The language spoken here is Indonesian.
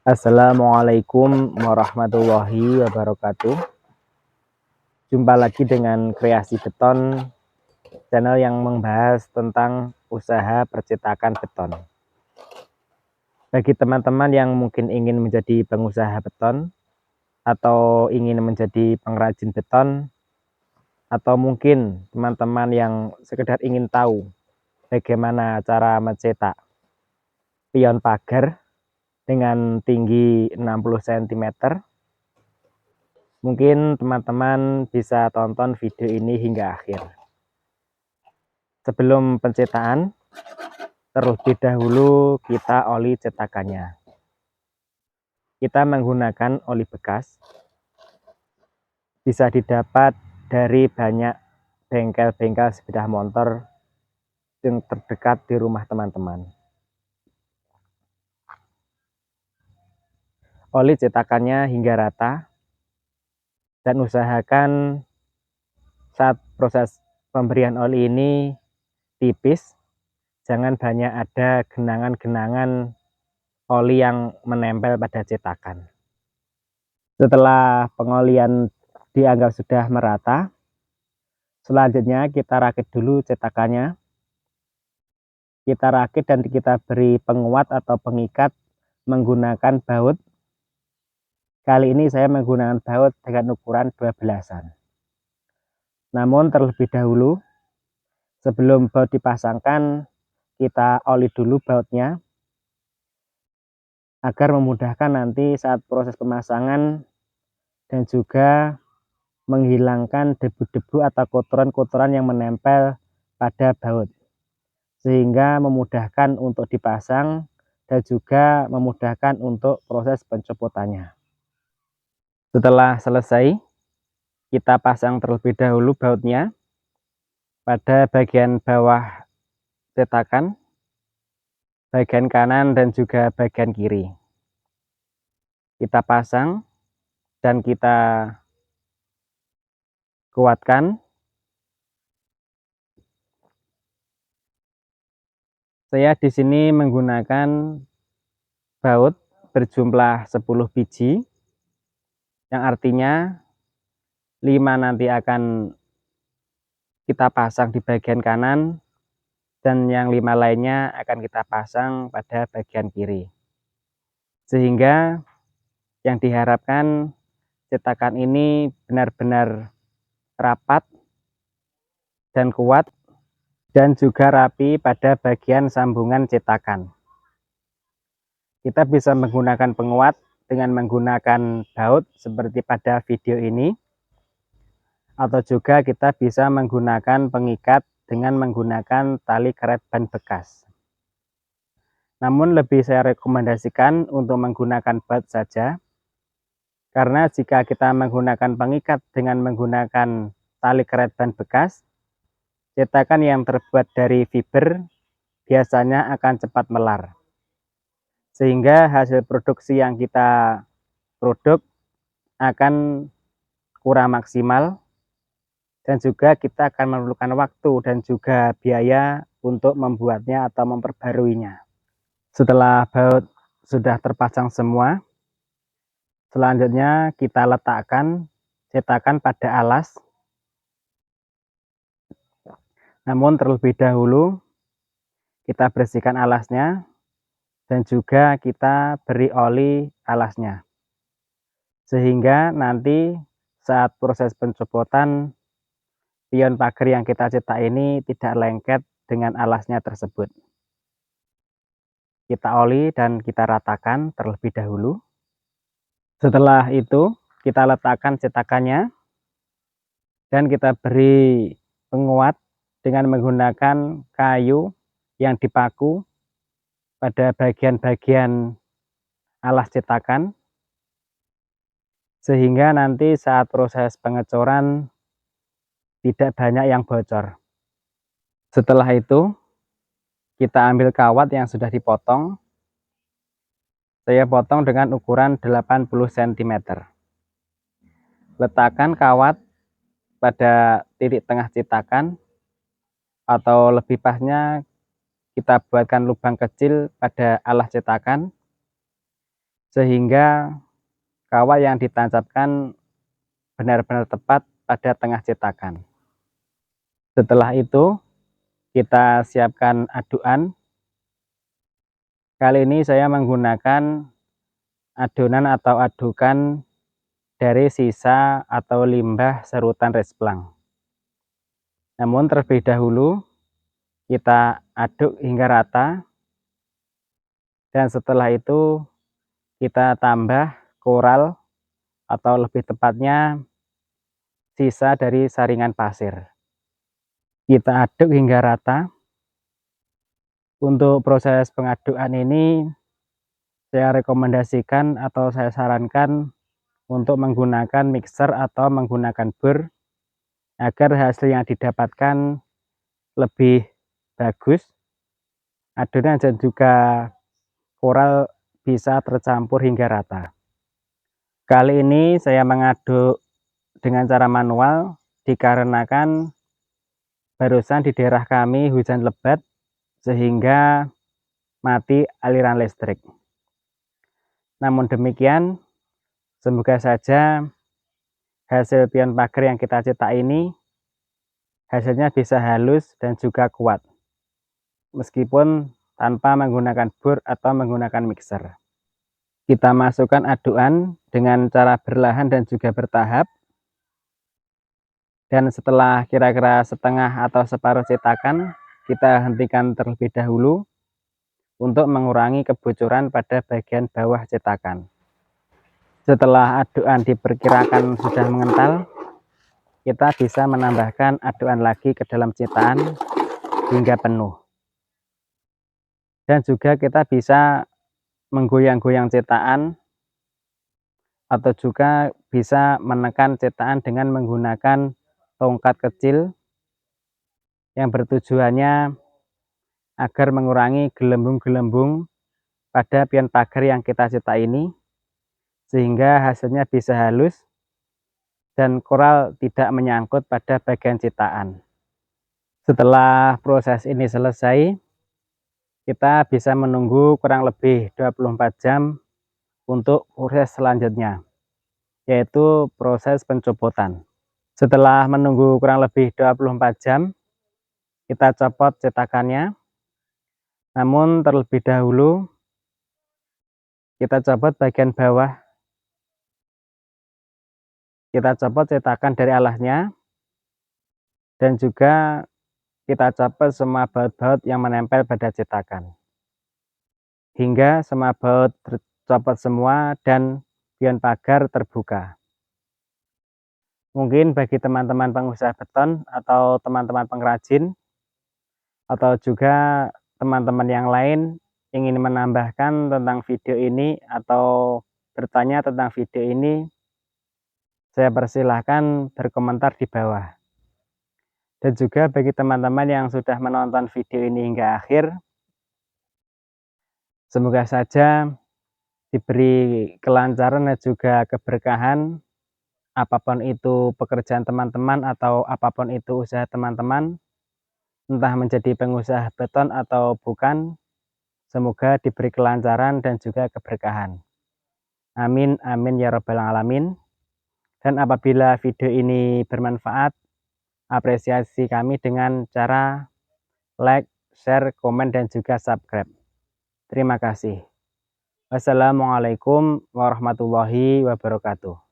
Assalamualaikum warahmatullahi wabarakatuh. Jumpa lagi dengan Kreasi Beton, channel yang membahas tentang usaha percetakan beton. Bagi teman-teman yang mungkin ingin menjadi pengusaha beton, atau ingin menjadi pengrajin beton, atau mungkin teman-teman yang sekedar ingin tahu bagaimana cara mencetak pion pagar dengan tinggi 60 cm, mungkin teman-teman bisa tonton video ini hingga akhir. Sebelum pencetakan, terlebih dahulu kita oli cetakannya. Kita menggunakan oli bekas, bisa didapat dari banyak bengkel-bengkel sepeda motor yang terdekat di rumah teman-teman. Oli cetakannya hingga rata, dan usahakan saat proses pemberian oli ini tipis, jangan banyak ada genangan-genangan oli yang menempel pada cetakan. Setelah pengolian dianggap sudah merata, selanjutnya kita rakit dulu cetakannya. Kita rakit dan kita beri penguat atau pengikat menggunakan baut. Kali ini saya menggunakan baut dengan ukuran 12-an. Namun terlebih dahulu, sebelum baut dipasangkan, kita oli dulu bautnya agar memudahkan nanti saat proses pemasangan dan juga menghilangkan debu-debu atau kotoran-kotoran yang menempel pada baut, sehingga memudahkan untuk dipasang dan juga memudahkan untuk proses pencopotannya. Setelah selesai, kita pasang terlebih dahulu bautnya pada bagian bawah cetakan, bagian kanan dan juga bagian kiri. Kita pasang dan kita kuatkan. Saya di sini menggunakan baut berjumlah 10 biji, yang artinya 5 nanti akan kita pasang di bagian kanan dan yang 5 lainnya akan kita pasang pada bagian kiri, sehingga yang diharapkan cetakan ini benar-benar rapat dan kuat dan juga rapi pada bagian sambungan cetakan. Kita bisa menggunakan penguat dengan menggunakan baut seperti pada video ini, atau juga kita bisa menggunakan pengikat dengan menggunakan tali karet ban bekas. Namun lebih saya rekomendasikan untuk menggunakan baut saja, karena jika kita menggunakan pengikat dengan menggunakan tali karet ban bekas, cetakan yang terbuat dari fiber biasanya akan cepat melar, sehingga hasil produksi yang kita produk akan kurang maksimal, dan juga kita akan memerlukan waktu dan juga biaya untuk membuatnya atau memperbaruinya. Setelah baut sudah terpasang semua, selanjutnya kita letakkan cetakan pada alas. Namun terlebih dahulu kita bersihkan alasnya dan juga kita beri oli alasnya, sehingga nanti saat proses pencopotan pion pagar yang kita cetak ini tidak lengket dengan alasnya tersebut. Kita oli dan kita ratakan terlebih dahulu. Setelah itu kita letakkan cetakannya dan kita beri penguat dengan menggunakan kayu yang dipaku pada bagian-bagian alas cetakan, sehingga nanti saat proses pengecoran tidak banyak yang bocor. Setelah itu kita ambil kawat yang sudah dipotong. Saya potong dengan ukuran 80 cm. Letakkan kawat pada titik tengah cetakan, atau lebih pasnya kita buatkan lubang kecil pada alas cetakan, sehingga kawat yang ditancapkan benar-benar tepat pada tengah cetakan. Setelah itu kita siapkan aduan. Kali ini saya menggunakan adonan atau adukan dari sisa atau limbah serutan resplang. Namun terlebih dahulu kita aduk hingga rata, dan setelah itu kita tambah koral atau lebih tepatnya sisa dari saringan pasir. Kita aduk hingga rata. Untuk proses pengadukan ini saya rekomendasikan atau saya sarankan untuk menggunakan mixer atau menggunakan bor agar hasil yang didapatkan lebih bagus, adonan dan juga koral bisa tercampur hingga rata. Kali ini saya mengaduk dengan cara manual dikarenakan barusan di daerah kami hujan lebat sehingga mati aliran listrik. Namun demikian, semoga saja hasil pion pagar yang kita cetak ini hasilnya bisa halus dan juga kuat, meskipun tanpa menggunakan bor atau menggunakan mixer. Kita masukkan aduan dengan cara perlahan dan juga bertahap. Dan setelah kira-kira setengah atau separuh cetakan, kita hentikan terlebih dahulu untuk mengurangi kebocoran pada bagian bawah cetakan. Setelah aduan diperkirakan sudah mengental, kita bisa menambahkan aduan lagi ke dalam cetakan hingga penuh. Dan juga kita bisa menggoyang-goyang cetakan atau juga bisa menekan cetakan dengan menggunakan tongkat kecil yang bertujuannya agar mengurangi gelembung-gelembung pada pion pagar yang kita cetak ini, sehingga hasilnya bisa halus dan koral tidak menyangkut pada bagian cetakan. Setelah proses ini selesai, kita bisa menunggu kurang lebih 24 jam untuk proses selanjutnya, yaitu proses pencopotan. Setelah menunggu kurang lebih 24 jam, kita copot cetakannya. Namun terlebih dahulu kita copot bagian bawah. Kita copot cetakan dari alasnya, dan juga kita copot semua baut-baut yang menempel pada cetakan, hingga semua baut tercopot semua dan pion pagar terbuka. Mungkin bagi teman-teman pengusaha beton atau teman-teman pengrajin atau juga teman-teman yang lain ingin menambahkan tentang video ini atau bertanya tentang video ini, saya persilahkan berkomentar di bawah. Dan juga bagi teman-teman yang sudah menonton video ini hingga akhir, semoga saja diberi kelancaran dan juga keberkahan apapun itu pekerjaan teman-teman atau apapun itu usaha teman-teman, entah menjadi pengusaha beton atau bukan, semoga diberi kelancaran dan juga keberkahan. Amin, amin ya rabbal alamin. Dan apabila video ini bermanfaat, apresiasi kami dengan cara like, share, komen, dan juga subscribe. Terima kasih. Wassalamualaikum warahmatullahi wabarakatuh.